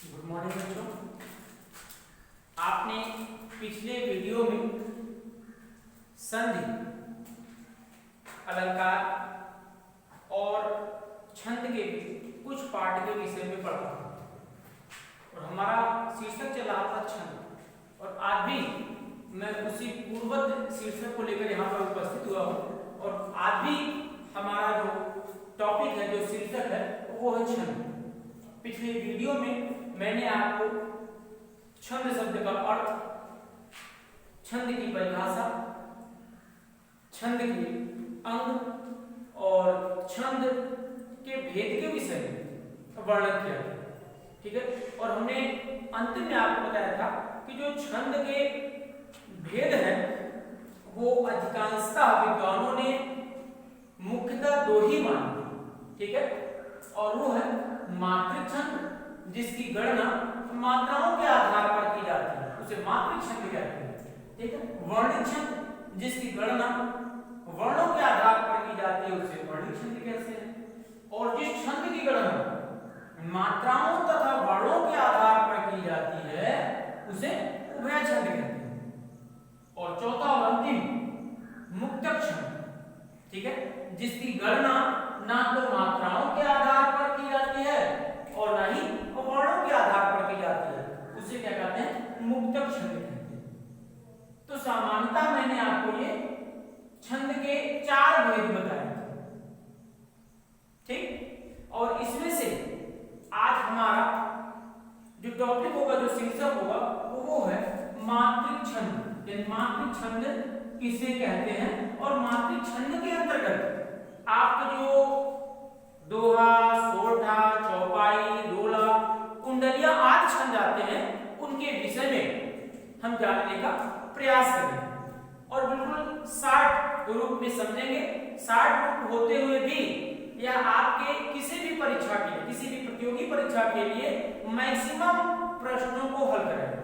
Good morning बच्चों। आपने पिछले वीडियो में संधि, अलंकार और छंद के कुछ पाठ के विषय में पढ़ा और हमारा शीर्षक चल रहा था छंद। और आज भी मैं उसी पूर्वत शीर्षक को लेकर यहाँ पर उपस्थित हुआ हूँ और आज भी हमारा जो टॉपिक है, जो शीर्षक है, वो है छंद। पिछले वीडियो में मैंने आपको छंद शब्द का अर्थ, छंद की परिभाषा, छंद के अंग और छंद के भेद के विषय में वर्णन किया था, ठीक है। और हमने अंत में आपको बताया था कि जो छंद के भेद हैं वो अधिकांशतः विद्वानों ने मुख्यतः दो ही माने, ठीक है। और वो है मात्रिक छंद, जिसकी गणना मात्राओं के आधार पर की जाती है, उसे मात्रिक छंद कहते हैं, ठीक है। वर्णिक छंद, जिसकी गणना वर्णों के आधार पर की जाती है, उसे वर्णिक छंद कहते हैं। और जिस छंद की गणना मात्राओं तथा वर्णों के आधार पर की जाती है, उसे उभय छंद कहते हैं। और चौथा और अंतिम मुक्तक छंद, ठीक है, जिसकी गणना ना तो मात्राओं के आधार पर की जाती है और ना ही वर्णों के आधार पर की जाती है, उसे क्या कहते हैं, मुक्तक छंद कहते हैं। तो सामान्यतः मैंने आपको ये छंद के 4 भेद बताए थे, ठीक। और इसमें से आज हमारा जो टॉपिक होगा, जो शीर्षक होगा, वो है मात्रिक छंद। यानी मात्रिक छंद किसे कहते हैं और मात्रिक छंद के अंतर्गत आपके जो दोहा, सोरठा, चौपाई, रोला, कुंडलिया आदि छंद आते हैं, उनके विषय में हम जानने का प्रयास करेंगे और बिल्कुल शार्ट रूप में समझेंगे। शार्ट रूप होते हुए भी या आपके किसी भी परीक्षा के लिए, किसी भी प्रतियोगी परीक्षा के लिए मैक्सिमम प्रश्नों को हल करेंगे।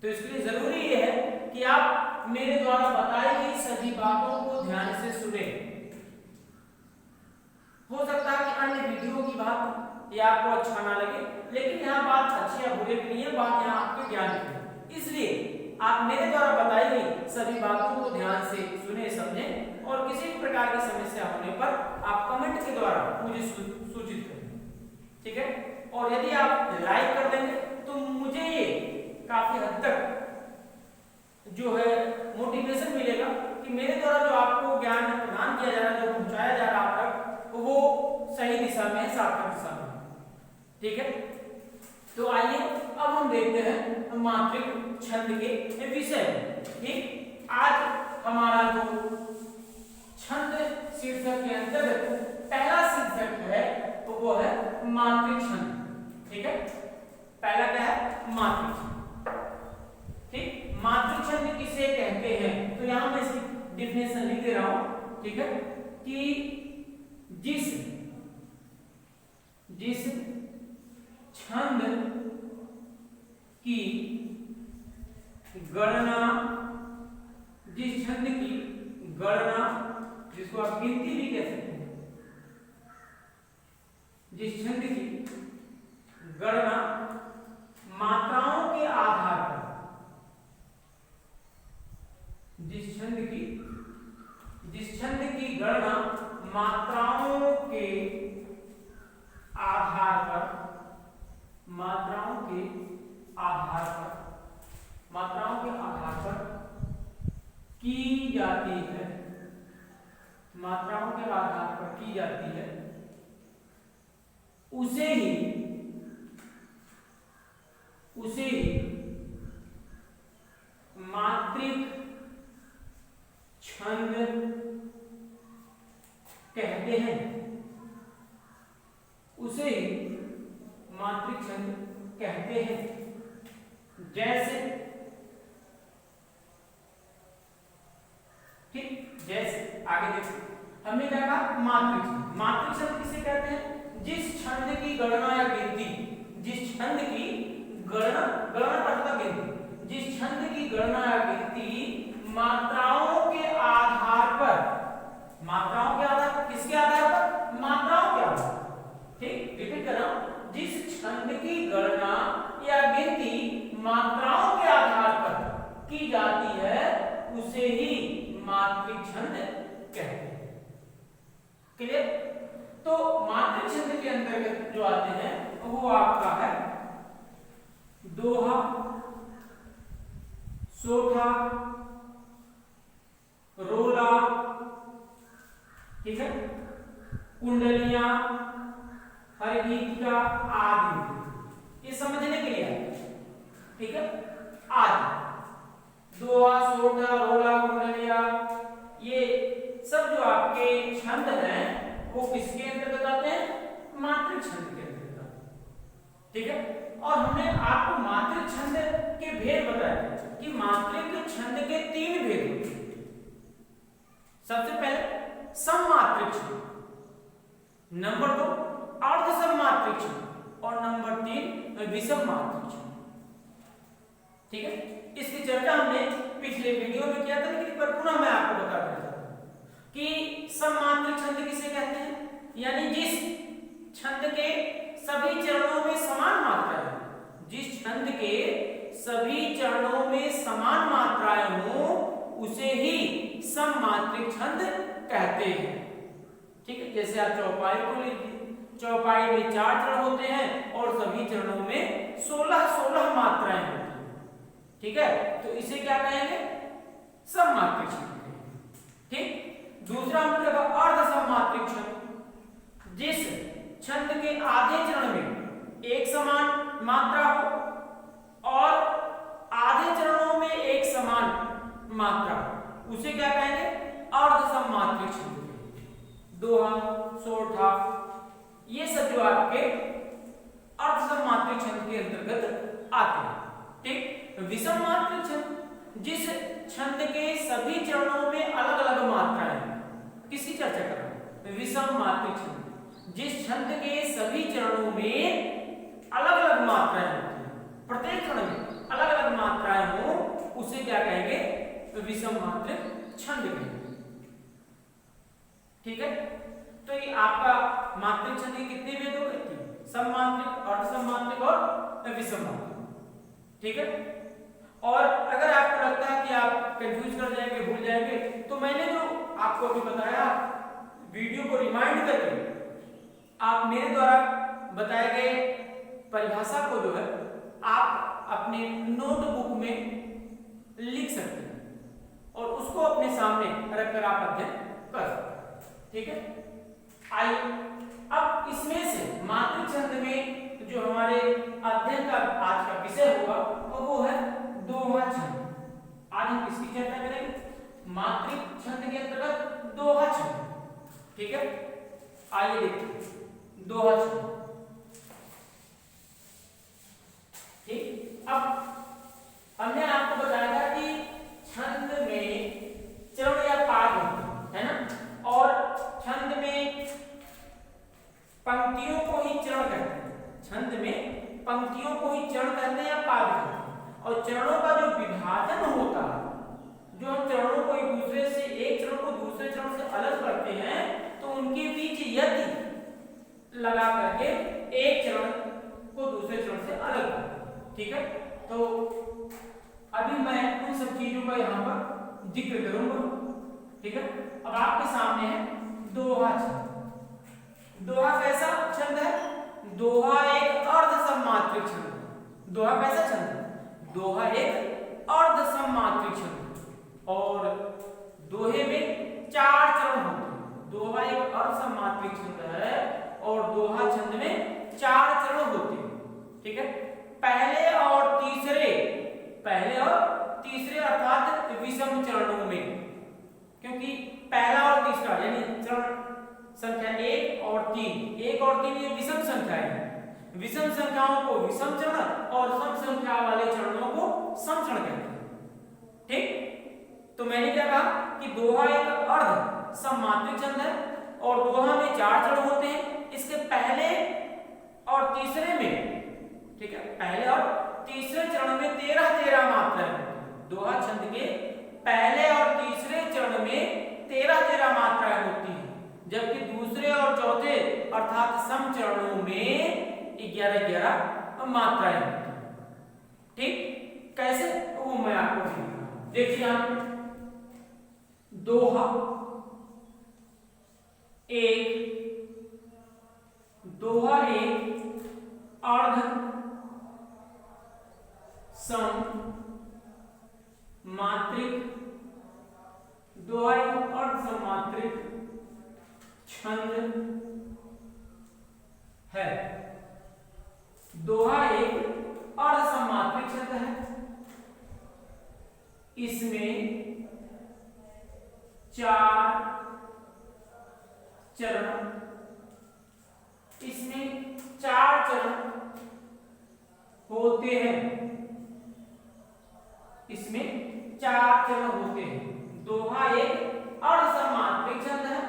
तो इसके लिए जरूरी ये है कि आप मेरे द्वारा बताई गई सभी बातों को ध्यान से सुने। हो सकता है कि अन्य वीडियो की बात ये आपको अच्छा ना लगे, लेकिन यहाँ बात अच्छी या बुरे की नहीं है, बात यहाँ आपके ज्ञान की है। इसलिए आप मेरे द्वारा बताई गई सभी बातों को ध्यान से सुने, समझें और किसी भी प्रकार की समस्या होने पर आप कमेंट के द्वारा मुझे सूचित करें, ठीक है। और यदि आप लाइक कर देंगे तो मुझे ये काफी हद तक जो है मोटिवेशन मिलेगा कि मेरे द्वारा जो आपको ज्ञान प्रदान किया जा रहा है, जो पहुंचाया जा रहा है आप तक, वो सही दिशा में, सार्थक दिशा में, ठीक है। तो आइए अब हम देखते हैं मात्रिक छंद के विषय में, ठीक। आज हमारा जो छंद शीर्षक के अंतर्गत पहला शीर्षक है वो है मात्रिक छंद, ठीक है। पहला क्या है, मात्रिक छंद, ठीक। मात्रिक छंद किसे कहते हैं, तो यहां मैं इसकी डेफिनेशन लिख दे रहा हूं, ठीक है, कि जिस छंद की गणना, जिस छंद की गणना, जिसको आप गिनती भी कह सकते हैं, जिस छंद की गणना मात्राओं के आधार पर, जिस छंद की गणना मात्राओं के आधार पर, मात्राओं के आधार पर की जाती है, मात्राओं के आधार पर की जाती है, उसे ही मात्रिक छंद कहते हैं, उसे ही मात्रिक छंद कहते हैं। जैसे, ठीक, जैसे आगे देखिए, हमने क्या कहा, मात्रिक छंद। मात्रिक छंद किसे कहते हैं, जिस छंद की गणना या गिनती, जिस छंद की गणना करता गिनती, जिस छंद की गणना या गिनती मात्राओं के आधार पर, मात्राओं के आधार पर, किसके आधार पर, मात्राओं के आधार, ठीक। रिपीट कर रहा हूं, जिस छंद की गणना जो आते हैं वो आपका है दोहा, सोठा, रोला, ठीक है, कुंडलियां, हरिगीतिका आदि। ये समझने के लिए है, ठीक है। आदि दोहा, सोठा, रोला, कुंडलिया, ये सब जो आपके छंद हैं वो किसके अंतर्गत आते हैं? मात्रिक छंद के अंतर्गत, ठीक है। और हमने आपको मात्रिक छंद के भेद बताए कि मात्रिक छंद के 3 भेद होते हैं। सबसे पहले सममात्रिक छंद, नंबर 2 अर्ध सममात्रिक छंद और नंबर 3 विषम मात्रिक छंद, ठीक है। इसकी चर्चा हमने पिछले वीडियो में किया था, लेकिन पर पुनः मैं आपको बता देता हूं कि सममात्रिक छंद किसे कहते हैं, यानी जिस छंद के सभी चरणों में समान मात्राएं हो, जिस छंद के सभी चरणों में समान मात्राएं हो उसे ही सममात्रिक छंद कहते हैं, ठीक है। जैसे आप चौपाई को लीजिए, चौपाई में 4 चरण होते हैं और सभी चरणों में 16 मात्राएं होती हैं, ठीक है। तो इसे क्या कहेंगे? सममात्रिक छंद कहेंगे, ठीक। दूसरा हमने कहा अर्ध सममात्रिक छंद, जिस छंद के आधे चरण में एक समान मात्रा हो और आधे चरणों में एक समान मात्रा, उसे क्या कहेंगे? अर्ध सममात्रिक छंद कहेंगे। दोहा, सोठा, ये सब जो आपके अर्ध सममात्रिक छंद के अंतर्गत आते हैं, ठीक। विषम मात्रिक छंद, जिस छंद के सभी चरणों में अलग अलग मात्राएं, किसकी चर्चा कर रहा हूं? विषम मात्रिक छंद, जिस छंद के सभी चरणों में अलग अलग मात्राएं होती हैं, प्रत्येक चरण में अलग अलग मात्राएं हो, उसे क्या कहेंगे? विषम मात्रिक छंद कहेंगे, ठीक है। तो ये आपका मात्रिक छंद के कितने भेद हो गए? सममात्रिक, अर्ध सममात्रिक और विषम मात्रिक, ठीक है। और अगर आपको लगता है कि आप कंफ्यूज कर जाएंगे, भूल जाएंगे, तो मैंने जो आपको अभी बताया, वीडियो को रिमाइंड करके आप मेरे द्वारा बताए गए परिभाषा को जो है आप अपने नोटबुक में लिख सकते हैं और उसको अपने सामने रखकर आप अध्ययन कर सकते हैं, ठीक है। आइए अब इसमें से मात्रिक छंद में जो हमारे अध्ययन का आज का विषय होगा वो है दोहा छंद। आज हम किसकी चर्चा करेंगे? मात्रिक छंद के अंतर्गत दोहा छंद, ठीक है। आइए देखते हैं दोहा छंद, ठीक। अब हमने आपको बताया था कि छंद में चरण या पाद होते हैं, है ना, और छंद में पंक्तियों को ही चरण कहते हैं, छंद में पंक्तियों को ही चरण कहते हैं या पाद कहते हैं। और चरणों का जो विभाजन होता है, जो हम चरणों को एक दूसरे से, एक चरण को दूसरे चरण से अलग करते हैं, तो उनके बीच यदि लगा करके एक चरण को दूसरे चरण से अलग करते, ठीक है। तो अभी मैं उन सब चीजों का यहाँ पर जिक्र करूंगा, ठीक है। अब आपके सामने है दोहा छंद। दोहा कैसा छंद है? दोहा एक अर्ध सममात्रिक छंद है। दोहा कैसा छंद है? दोहा एक अर्ध सममात्रिक छंद है और दोहे में 4 चरण होते हैं। दोहा एक अर्ध सममात्रिक छंद है और दोहा छंद में 4 चरण होते हैं, ठीक है। पहले और तीसरे अर्थात विषम चरणों में, क्योंकि पहला और तीसरा यानी चरण संख्या 1 और 3, 1 और 3 ये विषम संख्याएं हैं। विषम संख्याओं को विषम चरण और सम संख्या वाले चरणों को सम चरण कहते हैं, ठीक। तो मैंने क्या कहा कि दोहा एक अर्ध सममात्रिक छंद है और दोहा में 4 चरण होते हैं। इसके पहले और तीसरे में, ठीक है, पहले और तीसरे चरण में 13 मात्राएं होती हैं। दोहा छंद के पहले और तीसरे चरण में 13 मात्राएं होती हैं, जबकि दूसरे और चौथे अर्थात सम चरणों में 11 मात्राएं होती हैं, ठीक। कैसे? वो मैं आपको देखिए, यहाँ दोहा 1, दोहा एक अर्ध सम मात्रिक, दोहा एक अर्ध सममात्रिक छंद है। दोहा एक अर्ध सममात्रिक छंद है। इसमें 4 चरण, इसमें 4 चरण होते हैं। इसमें 4 चरण होते हैं। दोहा एक अर्ध सममात्रिक छंद है।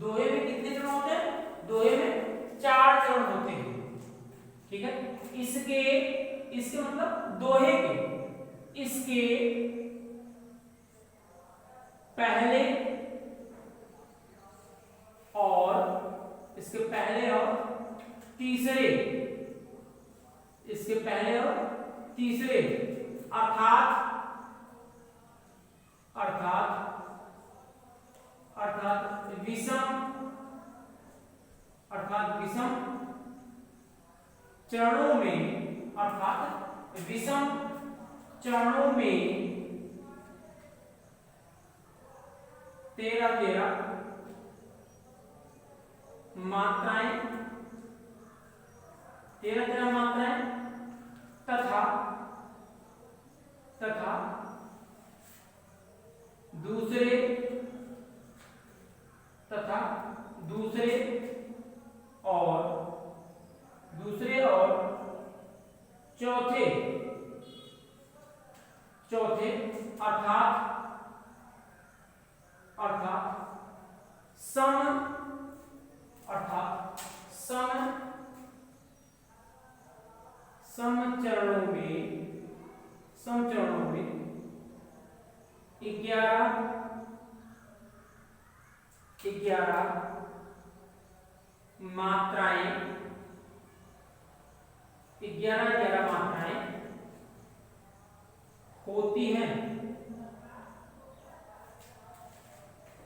दोहे में कितने चरण होते हैं? दोहे में 4 चरण होते हैं। ठीक है, इसके मतलब दोहे के, इसके पहले और इसके पहले और तीसरे, इसके पहले और तीसरे अर्थात विषम चरणों में, अर्थात विषम चरणों में 13 मात्राएं, 13 मात्राएं तथा दूसरे और चौथे अर्थात सम चरणों में 11 मात्राएं, 11 मात्राएं होती हैं।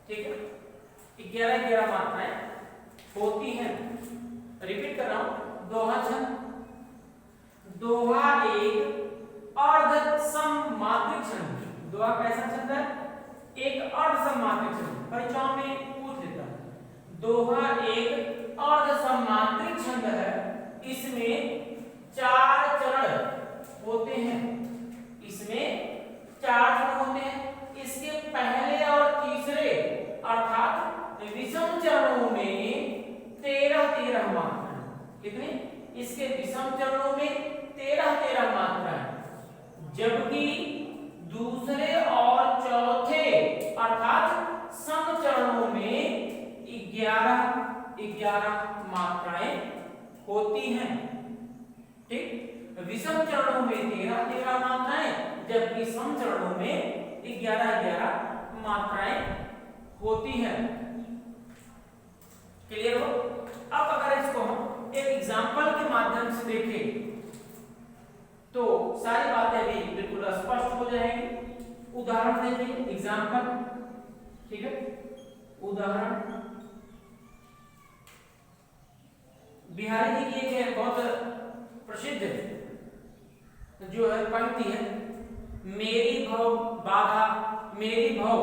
ठीक है, 11 मात्राएं होती हैं। रिपीट कर रहा हूं, दोहा छंद, दोहा एक अर्ध सममात्रिक छंद। दोहा कैसा छंद है? एक अर्ध सममात्रिक छंद। परीक्षाओं में पूछ लेता है। दोहा एक अर्ध सममात्रिक छंद है। इसमें 4 चरण होते हैं। इसमें 4 चरण होते हैं। इसके पहले और तीसरे अर्थात विषम चरणों में 13 मात्राएं। कितने? इसके विषम चरणों में 13 मात्राएं, जबकि दूसरे और चौथे अर्थात सम चरणों में 11 मात्राएं होती हैं। ठीक, विषम चरणों में 13 मात्राएं, जबकि सम चरणों में 11 मात्राएं होती हैं। क्लियर हो? अब अगर इसको हम एक एग्जाम्पल के माध्यम से देखें तो सारी बातें भी बिल्कुल स्पष्ट हो जाएंगी। उदाहरण देखिए, एग्जाम्पल। ठीक है, उदाहरण बिहारी जी की एक बहुत प्रसिद्ध जो है पंक्ति है, मेरी भव बाधा, मेरी भव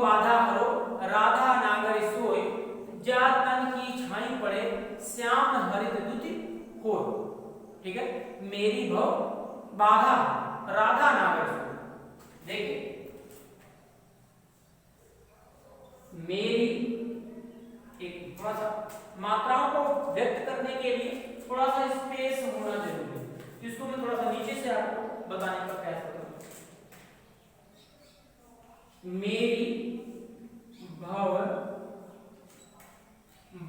बाधा हरो, राधा नागर सोए, जा तन की छाई पड़े, श्याम हरित दुति होय। ठीक है, मेरी भव बाधा, राधा नागर सोए। देखिए, मेरी एक थोड़ा सा मात्राओं को व्यक्त करने के लिए थोड़ा सा स्पेस होना जरूरी है, जिसको मैं थोड़ा सा नीचे से आपको बताने का प्रयास करूंगा। मेरी भव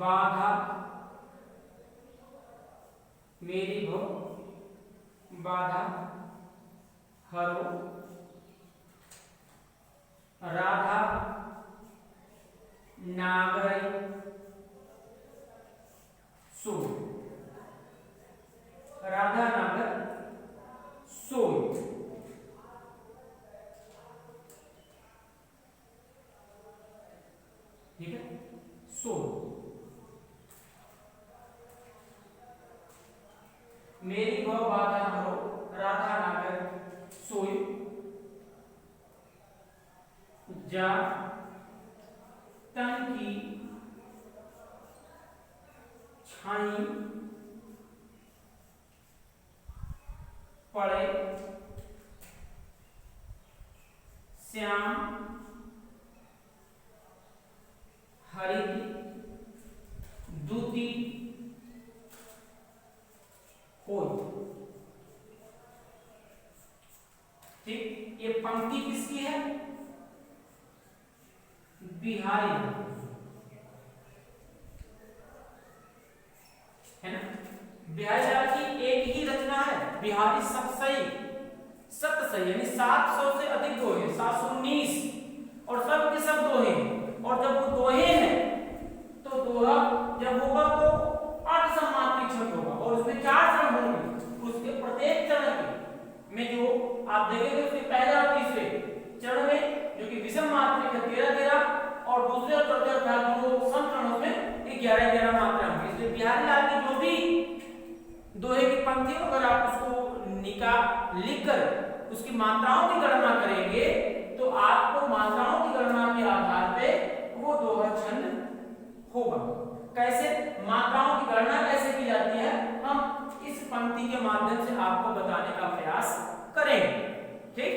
बाधा, मेरी भव बाधा हरो, राधा नागरी सोय, राधा नागर सोय। ठीक है, मेरी भव बाधा हरो राधा नागर सोई जा तन की छाई पड़े श्याम हरित दूती होय। ठीक, ये पंक्ति किसकी है? बिहारी है ना। बिहारी लाल की एक ही रचना है, बिहारी सतसई, सतसई यानी 700 से अधिक दोहे, 719, और सब के सब दोहे। और जब वो दोहे हैं तो दोहा जब होगा तो अर्धसमात्रिक छंद होगा, और उसमें 4 चरण होंगे। उसके प्रत्येक चरण में जो आप देखेंगे उसके पहले और तीसरे चरण में जो कि विषम मात्रिक है 13-13, और दूसरे और चौथे अध्याय जो सम चरणों में 11-11 मात्रा होंगी। इसलिए बिहारी लाल की जो भी दोहे की पंक्ति अगर आप उसको लिखकर उसकी मात्राओं की गणना करेंगे तो आपको मात्राओं की गणना के आधार पे वो दोहा छंद होगा। कैसे मात्राओं की गणना कैसे की जाती है हम इस पंक्ति के माध्यम से आपको बताने का प्रयास करेंगे। ठीक,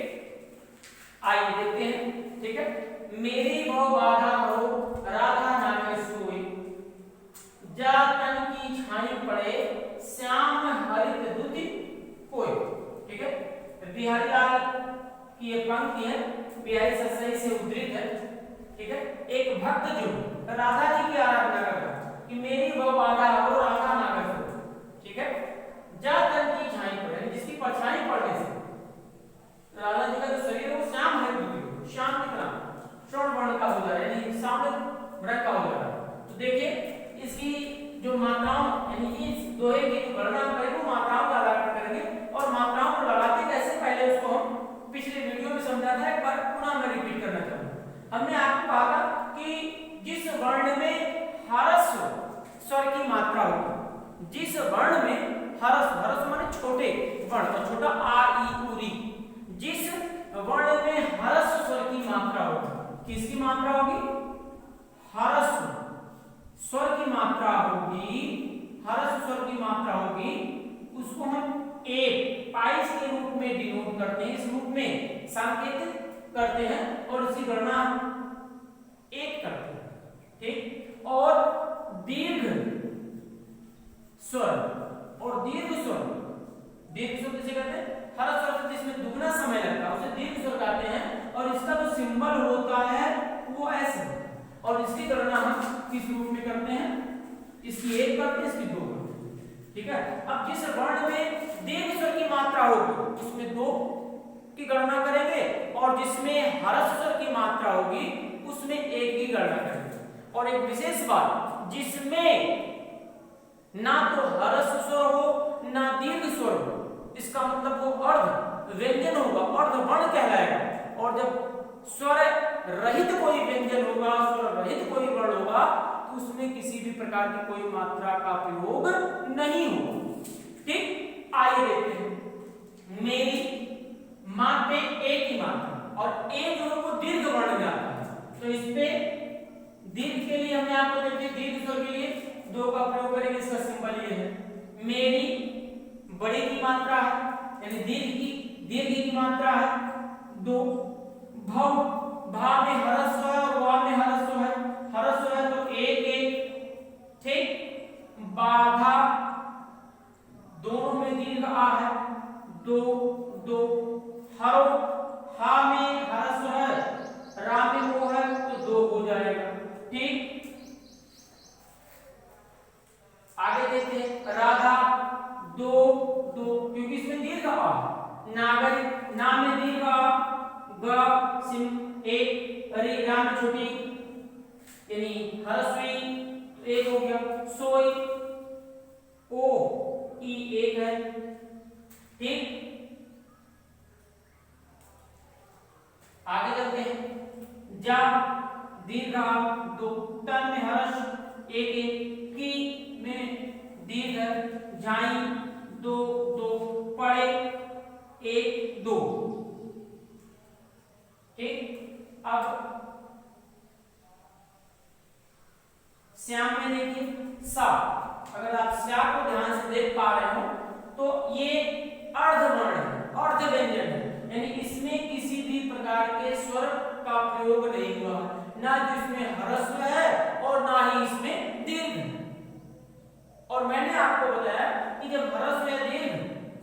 आइए देखते हैं। ठीक है, मेरी भव बाधा हो राधा नागर सोई जा तन की छाई पड़े श्याम हरित दूती होय। ठीक है, बिहारी लाल की ये पंक्ति है, बिहारी सतसई से उद्धृत है। ठीक है, एक भक्त जो राधा जी की आराधना कर रहा है कि मेरी भव बाधा हो राधा नागर सोई। ठीक है, जा तन की छाई पड़े, जिसकी परछाई पड़ने से राधा जी का जो शरीर है वो श्याम हरित दूती, श्याम की तरह स्वर्ण वर्ण का हो जा रहा है, यानी सामने रंग का हो जा रहा है। तो देखिए इसकी जो मात्राओं यानी इस दोहे की जो गणना करेंगे वो मात्राओं का आधार पर करेंगे, और मात्राओं को लगाते कैसे पहले उसको हम पिछले वीडियो में समझा था, एक बार पुनः मैं रिपीट करना चाहूंगा। हमने आपको कहा कि जिस वर्ण में ह्रस्व स्वर की मात्रा होगी, जिस वर्ण में ह्रस्व माने छोटे वर्ण, तो छोटा आ ई उ री, जिस वर्ण में ह्रस्व स्वर की मात्रा होगी, किसकी मात्रा होगी? ह्रस्व स्वर की मात्रा होगी, ह्रस्व स्वर की मात्रा होगी, उसको हम एक पाइस के रूप में डिनोट करते हैं, इस रूप में संकेतित करते हैं, और इसकी गणना एक करते हैं। ठीक, और दीर्घ स्वर किसे कहते हैं? ह्रस्व स्वर जिसमें दुगना समय लगता है उसे दीर्घ स्वर कहते हैं, और इसका जो सिंबल होता है वो ऐसे है, और इसकी गणना हम किस रूप में करते हैं? इसकी एक करते हैं, इसकी दो करते हैं। ठीक है, अब जिस वर्ण में दीर्घ स्वर की मात्रा होगी उसमें 2 की गणना करेंगे, और जिसमें ह्रस्व स्वर की मात्रा होगी उसमें 1 की गणना करेंगे। और एक विशेष बात, जिसमें ना तो ह्रस्व स्वर हो ना दीर्घ स्वर हो, इसका मतलब वो अर्ध व्यंजन होगा, अर्ध वर्ण कहलाएगा। और जब स्वर रहित कोई व्यंजन होगा, स्वर रहित कोई वर्ण होगा, तो उसमें किसी भी प्रकार की कोई मात्रा का प्रयोग नहीं होगा। ठीक, आइए देखते हैं। मेरी मां पे ए की मात्रा, और ए जो है वो दीर्घ वर्ण में आता है, तो इस पे दीर्घ के लिए हमने आपको देखिए दीर्घ स्वर के लिए 2 का प्रयोग करेंगे, इसका सिंबल ये है। मेरी बड़े की मात्रा है यानी दीर्घ की मात्रा है 2, भव भा में ह्रस्व है और वा में ह्रस्व है, ह्रस्व है तो 1-1। ठीक, बाधा दोनों में दीर्घ आ है 2-2, हरो हा में ह्रस्व है, रा में वो है तो 2 हो जाएगा। ठीक, आगे देखते हैं। राधा 2-2, क्योंकि इसमें दीर्घ आ, नागर ना में दीर्घ आ, ग सिम 1, अरे रा में छोटी यानी ह्रस्वी 1 हो गया, सोई ओ ई 1 है। ठीक, आगे चलते हैं। जा दीर्घ 2, तन में ह्रस्व 1-1, की में दीर्घ, झाई 2 सा, अगर आप सा को ध्यान से देख पा रहे हो तो ये अर्धवर्ण है, अर्ध व्यंजन है, यानी इसमें किसी भी प्रकार के स्वर का प्रयोग नहीं हुआ, ना तो इसमें ह्रस्व है और ना ही इसमें दीर्घ है। और मैंने आपको बताया कि जब ह्रस्व या दीर्घ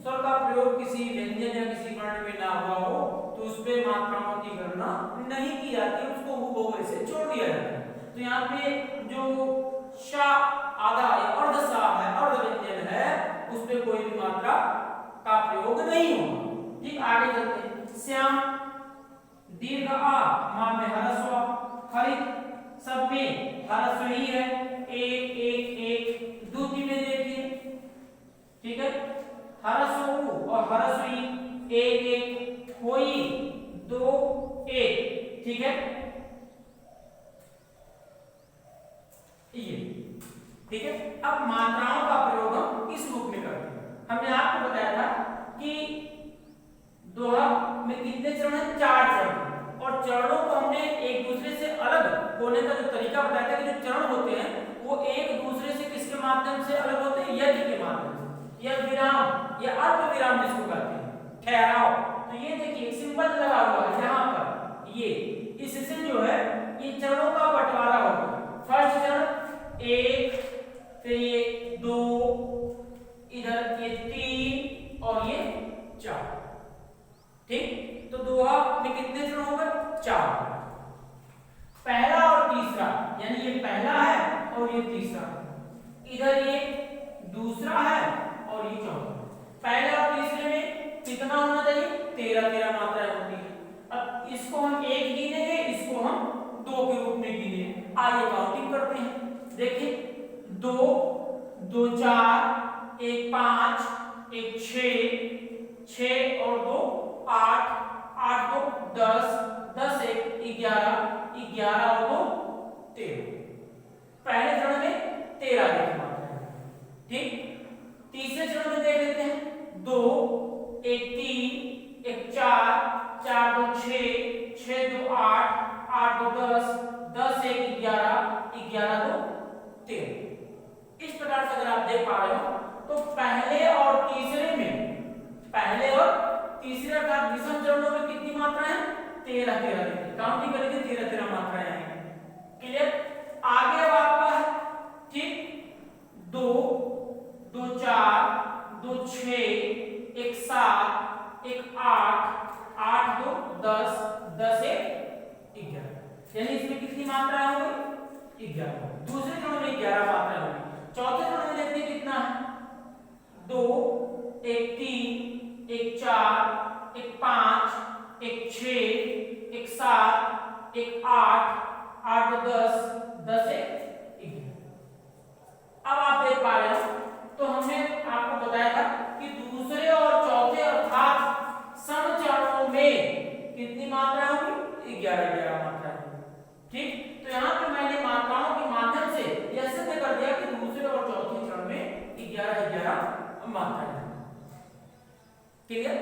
स्वर का प्रयोग किसी व्यंजन या किसी वर्ण में ना हुआ हो तो उस पे मात्राओं की गणना नहीं की जाती, उसको हुबहू ऐसे छोड़ दिया जाता है। तो यहाँ पे जो शा आधा या अर्ध सा है, अर्ध व्यंजन है, उस पे कोई भी मात्रा का प्रयोग नहीं होगा। ठीक, आगे चलते हैं। श्याम दीर्घ आ, मां में ह्रस्व, हरित सब में ह्रस्व ही है, एक एक एक, दूसरी में देखिए, ठीक है, ह्रस्व उ और ह्रस्व ई, एक एक, कोई, दो, एक, ठीक है, ये, ठीक है। अब मात्राओं का प्रयोग हम इस रूप में करते हैं। हमने आपको बताया था कि दोहा में कितने चरण हैं, 4 चरण, और चरणों को हमने एक दूसरे से अलग होने का जो तरीका बताया था कि जो चरण होते हैं वो एक दूसरे से किसके माध्यम से अलग होते हैं, यज्ञ के माध्यम से, या विराम या अल्प विराम जिसको कहते हैं, ठहराव। तो ये देखिए सिंबल लगा हुआ है यहाँ पर, ये इससे जो है ये चरणों का बंटवारा होगा। फर्स्ट चरण 1, फिर ये 2, इधर ये 3 और ये 4, ठीक। तो दोहा में कितने चरण हो गए, 4, पहला और तीसरा, यानी ये पहला है और ये तीसरा, इधर ये दूसरा है और ये चौथा। पहला और तीसरे में कितना होना चाहिए, 13 मात्राएं होती है। अब इसको हम 1 गिनेंगे, इसको हम 2 के रूप में गिनेंगे। आइए काउंटिंग करते हैं, देखिए 2, 2 4, 1 5, 1 6, 6 और 2 8, 8 2 10, 10 1 11, 11 और 2 13। पहले चरण में 13 देखना है, ठीक। तीसरे चरण में देख लेते हैं, 2 1 3, 1 4, 4 2 6, 6 2 8, 8 2 10, 10 1 11, 11 2 13। इस प्रकार से अगर आप देख पा रहे हो तो पहले और तीसरे में, पहले और तीसरे अर्थात विषम चरणों में कितनी मात्राएं हैं, 13 काउंटिंग करेंगे, 13 मात्राएं हैं। क्लियर, आगे अब आपका है, ठीक, 2 2 4, 2 6, 1 7, 1 8, 8 2 10, 10 1 11, यानी इसमें कितनी मात्राएं हो गई, 11। दूसरे चरण में 11 मात्राएं होंगी। चौथे चरण में देखते हैं कितना है, 2 1 3, 1 4, 1 5, 1 6, 1 7, 1 8, 8 2 10, 10 1 11। अब आप देख पा रहे हो तो हमने आपको बताया था कि दूसरे और चौथे अर्थात सम चरणों में कितनी मात्रा होगी, 11 मात्राएं, ठीक। तो यहाँ पे मैंने मात्राओं के माध्यम से यह सिद्ध कर दिया कि दूसरे और चौथे चरण में 11 मात्राएं। क्लियर,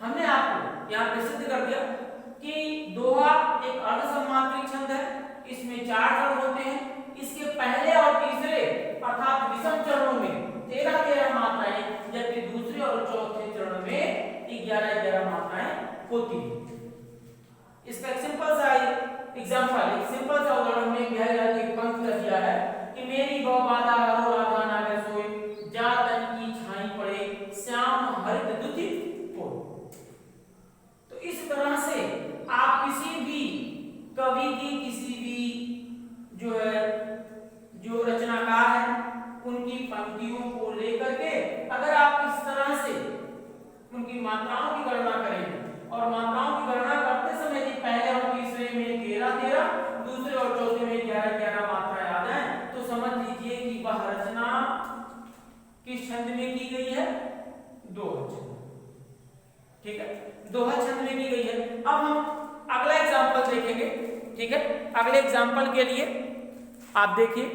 हमने आपको यहाँ पे सिद्ध कर दिया कि दोहा एक अर्ध सममात्रिक छंद है, इसमें 4 चरण होते हैं। इसके पहले और तीसरे अर्थात विषम चरणों में 13 मात्राएं, जबकि दूसरे और चौथे चरण में 11 मात्राएं होती हैं। इसका एक सिंपल सा एग्जांपल, एक सिंपल सा उदाहरण में एक पंक्ति दिया है कि मेरी बौ बाधा हरो राधा नागर सोए, जा तन की छाई पड़े, श्याम हरित दुति पोए। तो इस तरह से आप किसी भी कवि की, किसी भी जो है जो रचनाकार है, उनकी पंक्तियों को लेकर के अगर आप इस तरह से उनकी मात्राओं की गणना करेंगे, और मात्राओं की गणना करते समय जी पहले और तीसरे में 13, दूसरे और चौथे में 11 मात्राएं आ जाएं, तो समझ लीजिए कि वह रचना किस छंद में की गई है, दोहा छंद, ठीक है, दोहा छंद में की गई है। अब हम अगला एग्जांपल देखेंगे, ठीक है। अगले एग्जांपल के लिए आप देखिए,